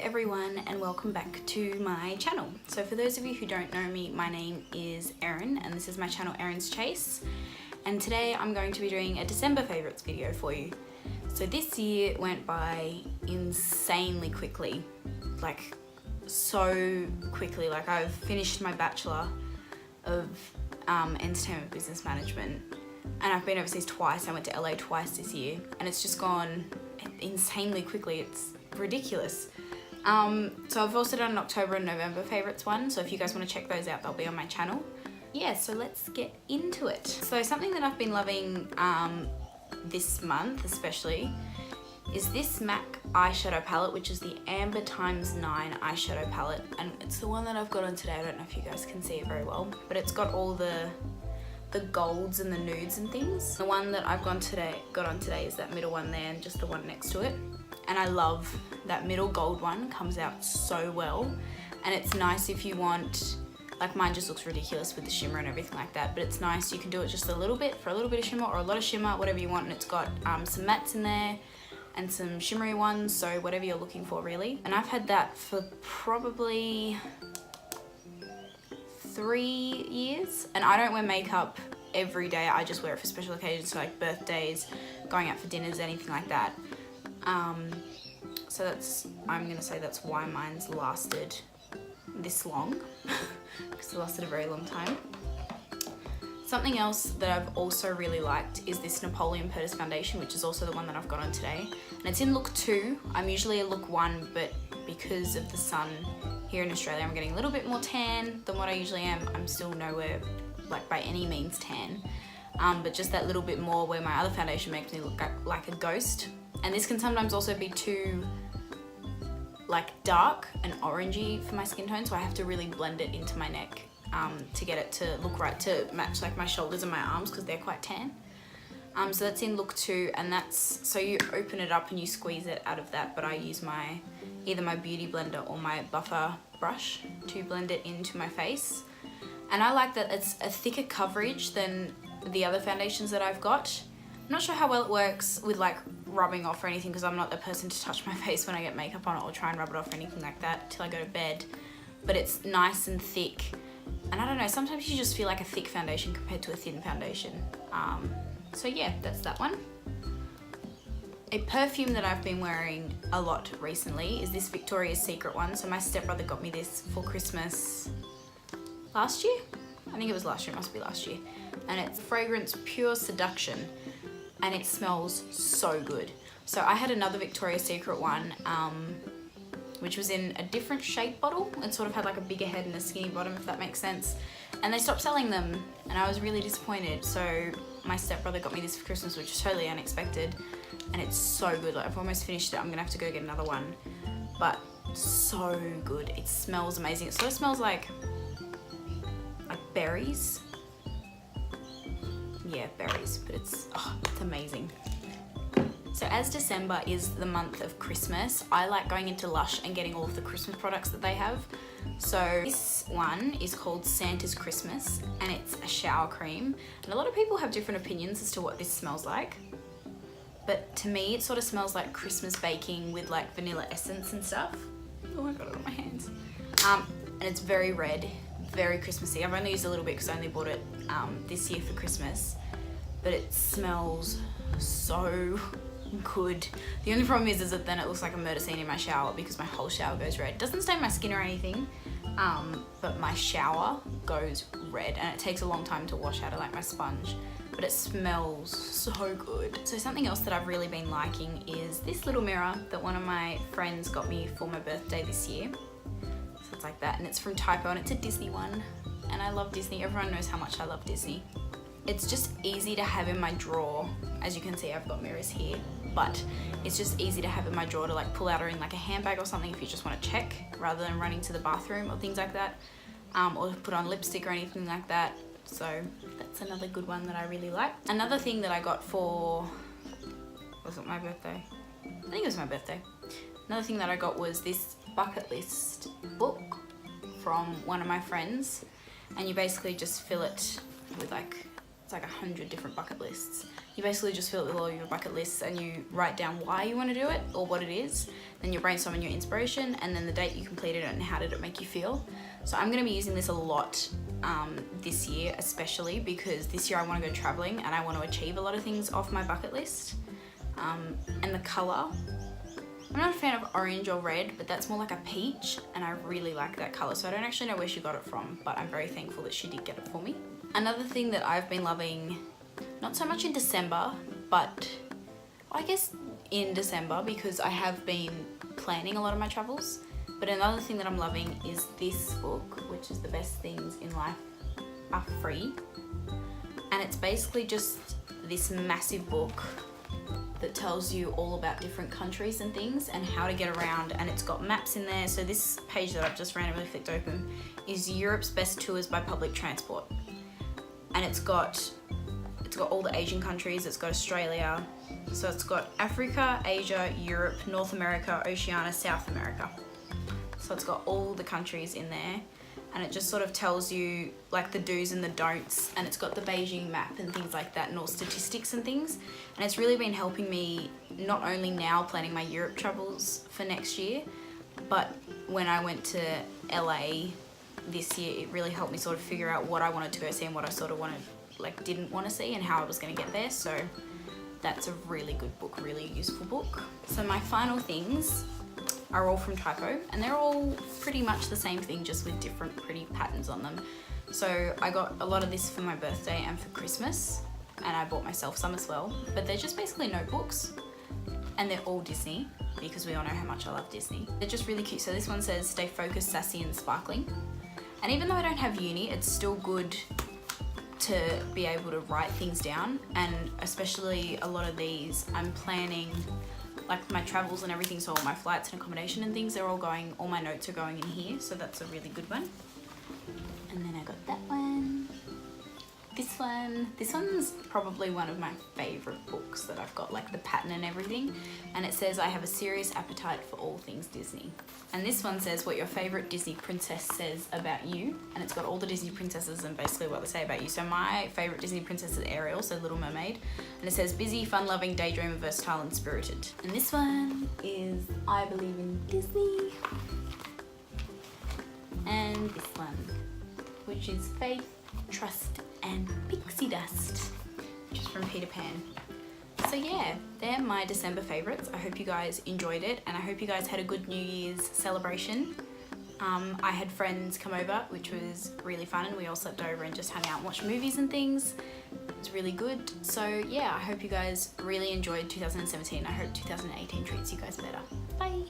everyone and welcome back to my channel. So for those of you who don't know me, my name is Erin and this is my channel Erin's Chase, and today I'm going to be doing a December favourites video for you. So this year went by insanely quickly, like so quickly. Like I've finished my Bachelor of Entertainment Business Management and I've been overseas twice. I went to LA twice this year and it's just gone insanely quickly. It's ridiculous. So I've also done an October and November favourites one, so if you guys want to check those out, they'll be on my channel. Yeah, so let's get into it. So something that I've been loving this month especially is this M.A.C eyeshadow palette, which is the Amber x 9 eyeshadow palette, and it's the one that I've got on today. I don't know if you guys can see it very well, but it's got all the golds and the nudes and things. The one that I've got on today is that middle one there and just the one next to it. And I love that middle gold one, comes out so well. And it's nice if you want, like mine just looks ridiculous with the shimmer and everything like that, but it's nice, you can do it just a little bit for a little bit of shimmer or a lot of shimmer, whatever you want. And it's got some mattes in there and some shimmery ones, so whatever you're looking for really. And I've had that for probably 3 years, and I don't wear makeup every day. I just wear it for special occasions, so like birthdays, going out for dinners, anything like that. So I'm gonna say that's why mine's lasted this long, because it lasted a very long time. Something else that I've also really liked is this Napoleon Purtis foundation, which is also the one that I've got on today. And it's in look 2. I'm usually a look 1, but because of the sun here in Australia, I'm getting a little bit more tan than what I usually am. I'm still nowhere, like by any means, tan. But just that little bit more, where my other foundation makes me look like a ghost. And this can sometimes also be too like dark and orangey for my skin tone, so I have to really blend it into my neck to get it to look right, to match like my shoulders and my arms, because they're quite tan. So that's in look 2, and that's, so you open it up and you squeeze it out of that, but I use either my beauty blender or my buffer brush to blend it into my face. And I like that it's a thicker coverage than the other foundations that I've got. I'm not sure how well it works with like rubbing off or anything, because I'm not the person to touch my face when I get makeup on it or try and rub it off or anything like that till I go to bed. But it's nice and thick, and I don't know, sometimes you just feel like a thick foundation compared to a thin foundation. So yeah, that's that one. A perfume that I've been wearing a lot recently is this Victoria's Secret one. So my stepbrother got me this for Christmas last year. I think it was last year, it must be last year. And it's fragrance Pure Seduction, and it smells so good. So I had another Victoria's Secret one, which was in a different shape bottle. It sort of had like a bigger head and a skinny bottom, if that makes sense. And they stopped selling them, and I was really disappointed. So my stepbrother got me this for Christmas, which was totally unexpected. And it's so good. Like I've almost finished it. I'm gonna have to go get another one. But so good. It smells amazing. It sort of smells like berries. Yeah, berries, but it's amazing. So as December is the month of Christmas, I like going into Lush and getting all of the Christmas products that they have. So this one is called Santa's Christmas, and it's a shower cream. And a lot of people have different opinions as to what this smells like. But to me, it sort of smells like Christmas baking with like vanilla essence and stuff. Oh, I got it on my hands. And it's very red, very Christmassy. I've only used a little bit because I only bought it this year for Christmas. But it smells so good. The only problem is that then it looks like a murder scene in my shower, because my whole shower goes red. It doesn't stain my skin or anything, but my shower goes red, and it takes a long time to wash out of like my sponge, but it smells so good. So something else that I've really been liking is this little mirror that one of my friends got me for my birthday this year. So it's like that, and it's from Typo, and it's a Disney one, and I love Disney. Everyone knows how much I love Disney. It's just easy to have in my drawer. As you can see, I've got mirrors here, but it's just easy to have in my drawer to like pull out or in like a handbag or something if you just want to check, rather than running to the bathroom or things like that, or put on lipstick or anything like that. So that's another good one that I really like. Another thing that I got for, was it my birthday? I think it was my birthday. Another thing that I got was this bucket list book from one of my friends, and you basically just fill it with like, it's like 100 different bucket lists, You basically just fill it with all your bucket lists and you write down why you want to do it or what it is. Then you brainstorm your inspiration and then the date you completed it and how did it make you feel. So I'm going to be using this a lot this year, especially because this year I want to go traveling and I want to achieve a lot of things off my bucket list. And the colour, I'm not a fan of orange or red, but that's more like a peach and I really like that colour. So I don't actually know where she got it from, but I'm very thankful that she did get it for me. Another thing that I've been loving, not so much in December, but I guess in December because I have been planning a lot of my travels. But another thing that I'm loving is this book, which is The Best Things in Life Are Free. And it's basically just this massive book that tells you all about different countries and things and how to get around, and it's got maps in there. So this page that I've just randomly flicked open is Europe's best tours by public transport. And it's got all the Asian countries, it's got Australia, so it's got Africa, Asia, Europe, North America, Oceania, South America. So it's got all the countries in there and it just sort of tells you like the do's and the don'ts, and it's got the Beijing map and things like that and all statistics and things. And it's really been helping me not only now planning my Europe travels for next year, but when I went to LA this year, it really helped me sort of figure out what I wanted to go see and what I sort of didn't want to see and how I was going to get there. So that's a really good book, really useful book. So my final things are all from Typo and they're all pretty much the same thing, just with different pretty patterns on them. So I got a lot of this for my birthday and for Christmas, and I bought myself some as well, but they're just basically notebooks and they're all Disney because we all know how much I love Disney. They're just really cute. So this one says stay focused, sassy and sparkling. And even though I don't have uni, it's still good to be able to write things down, and especially a lot of these I'm planning like my travels and everything, so all my flights and accommodation and things, they're all going, all my notes are going in here, so that's a really good one. And then I got that one, this one's probably one of my favorite books that I've got, like the pattern and everything, and it says I have a serious appetite for all things Disney. And this one says what your favorite Disney princess says about you, and it's got all the Disney princesses and basically what they say about you. So my favorite Disney princess is Ariel, so Little Mermaid, and it says busy, fun-loving, daydreamer, versatile and spirited. And this one is I believe in Disney, and this one, which is faith, trust and pixie dust, which is from Peter Pan. So yeah, they're my December favorites. I hope you guys enjoyed it and I hope you guys had a good New Year's celebration. I had friends come over, which was really fun, and we all slept over and just hung out and watched movies and things. It's really good. So yeah, I hope you guys really enjoyed 2017. I hope 2018 treats you guys better. Bye.